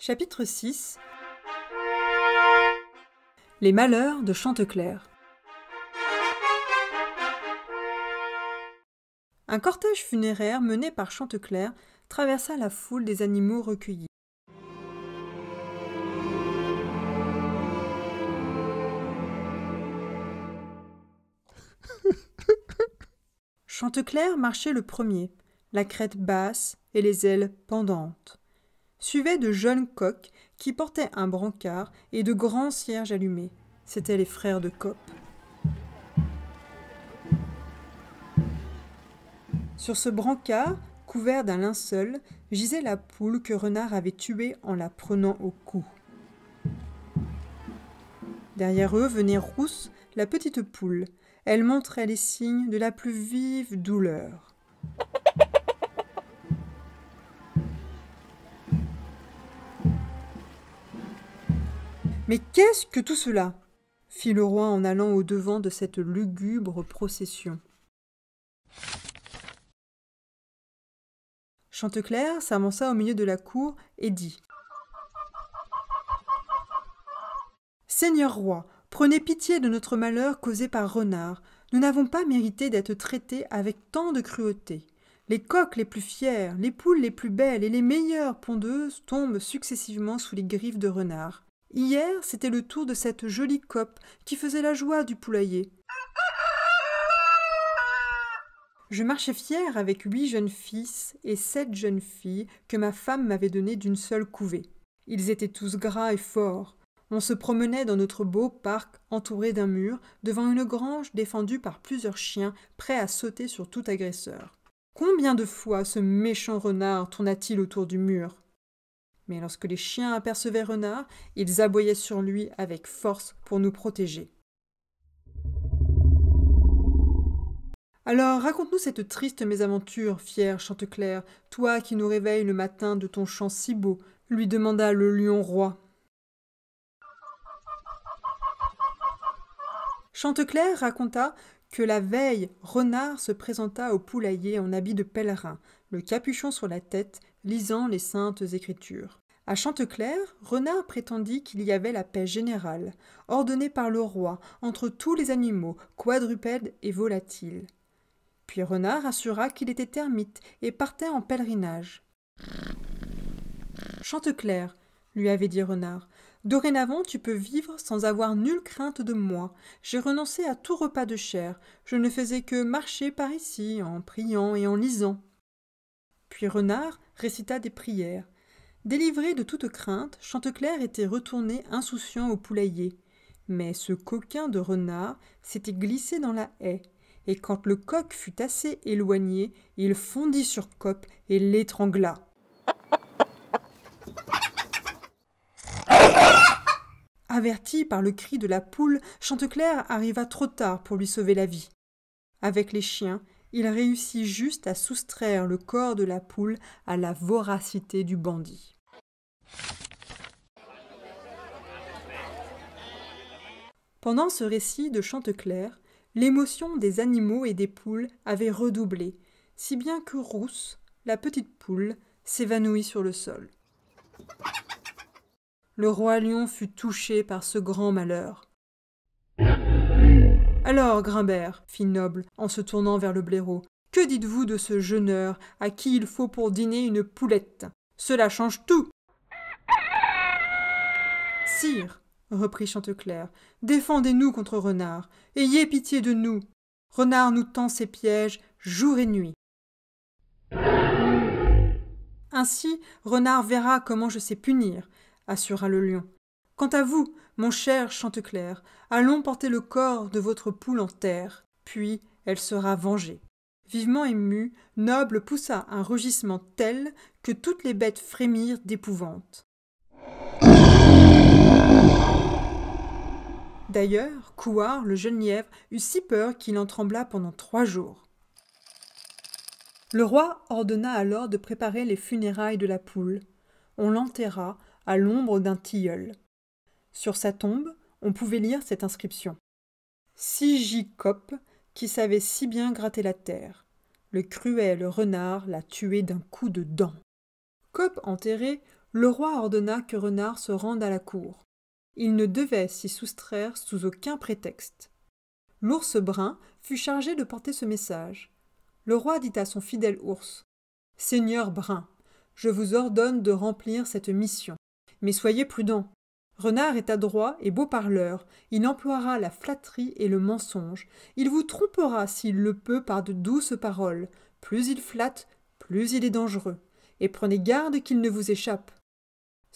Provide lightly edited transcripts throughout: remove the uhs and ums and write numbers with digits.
Chapitre 6. Les malheurs de Chanteclair. Un cortège funéraire mené par Chanteclair traversa la foule des animaux recueillis. Chanteclair marchait le premier, la crête basse et les ailes pendantes. Suivaient de jeunes coqs qui portaient un brancard et de grands cierges allumés. C'étaient les frères de Coppe. Sur ce brancard, couvert d'un linceul, gisait la poule que Renard avait tuée en la prenant au cou. Derrière eux venait Rousse, la petite poule. Elle montrait les signes de la plus vive douleur. « Mais qu'est-ce que tout cela ?» fit le roi en allant au-devant de cette lugubre procession. Chanteclair s'avança au milieu de la cour et dit « Seigneur roi, prenez pitié de notre malheur causé par Renard. Nous n'avons pas mérité d'être traités avec tant de cruauté. Les coqs les plus fiers, les poules les plus belles et les meilleures pondeuses tombent successivement sous les griffes de Renard. Hier, c'était le tour de cette jolie Coppe qui faisait la joie du poulailler. Je marchais fier avec 8 jeunes fils et 7 jeunes filles que ma femme m'avait données d'une seule couvée. Ils étaient tous gras et forts. On se promenait dans notre beau parc entouré d'un mur, devant une grange défendue par plusieurs chiens prêts à sauter sur tout agresseur. Combien de fois ce méchant Renard tourna-t-il autour du mur ? Mais lorsque les chiens apercevaient Renard, ils aboyaient sur lui avec force pour nous protéger. Alors, raconte-nous cette triste mésaventure, fier Chanteclair, toi qui nous réveilles le matin de ton chant si beau, lui demanda le lion roi. Chanteclair raconta que la veille, Renard se présenta au poulailler en habit de pèlerin, le capuchon sur la tête, lisant les saintes écritures. À Chanteclair, Renard prétendit qu'il y avait la paix générale, ordonnée par le roi, entre tous les animaux, quadrupèdes et volatiles. Puis Renard assura qu'il était ermite et partait en pèlerinage. « Chanteclair, lui avait dit Renard, dorénavant tu peux vivre sans avoir nulle crainte de moi. J'ai renoncé à tout repas de chair. Je ne faisais que marcher par ici, en priant et en lisant. » Puis Renard récita des prières. Délivré de toute crainte, Chanteclair était retourné insouciant au poulailler. Mais ce coquin de Renard s'était glissé dans la haie, et quand le coq fut assez éloigné, il fondit sur Coppe et l'étrangla. Averti par le cri de la poule, Chanteclair arriva trop tard pour lui sauver la vie. Avec les chiens, il réussit juste à soustraire le corps de la poule à la voracité du bandit. Pendant ce récit de Chanteclair, l'émotion des animaux et des poules avait redoublé, si bien que Rousse, la petite poule, s'évanouit sur le sol. Le roi lion fut touché par ce grand malheur. « Alors, Grimbert, fit Noble en se tournant vers le blaireau, que dites-vous de ce jeuneur à qui il faut pour dîner une poulette ? Cela change tout !»« Sire, reprit Chanteclair, défendez-nous contre Renard, ayez pitié de nous. Renard nous tend ses pièges jour et nuit. Ainsi, Renard verra comment je sais punir, assura le lion. Quant à vous, mon cher Chanteclair, allons porter le corps de votre poule en terre, puis elle sera vengée. Vivement ému, Noble poussa un rugissement tel que toutes les bêtes frémirent d'épouvante. D'ailleurs, Couard, le jeune lièvre, eut si peur qu'il en trembla pendant 3 jours. Le roi ordonna alors de préparer les funérailles de la poule. On l'enterra à l'ombre d'un tilleul. Sur sa tombe, on pouvait lire cette inscription. « 6J Coppe, qui savait si bien gratter la terre. Le cruel renard l'a tué d'un coup de dent. » Coppe enterré, Le roi ordonna que Renard se rende à la cour. Il ne devait s'y soustraire sous aucun prétexte. L'ours brun fut chargé de porter ce message. Le roi dit à son fidèle ours « Seigneur brun, je vous ordonne de remplir cette mission. Mais soyez prudent. Renard est adroit et beau parleur. Il emploiera la flatterie et le mensonge. Il vous trompera s'il le peut par de douces paroles. Plus il flatte, plus il est dangereux. Et prenez garde qu'il ne vous échappe. »«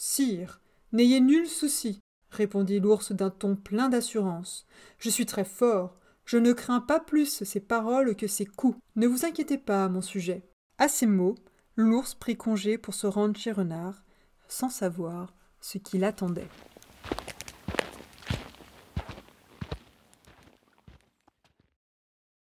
Sire, n'ayez nul souci, » répondit l'ours d'un ton plein d'assurance. « Je suis très fort. Je ne crains pas plus ses paroles que ses coups. Ne vous inquiétez pas à mon sujet. » À ces mots, l'ours prit congé pour se rendre chez Renard, sans savoir ce qui l'attendait.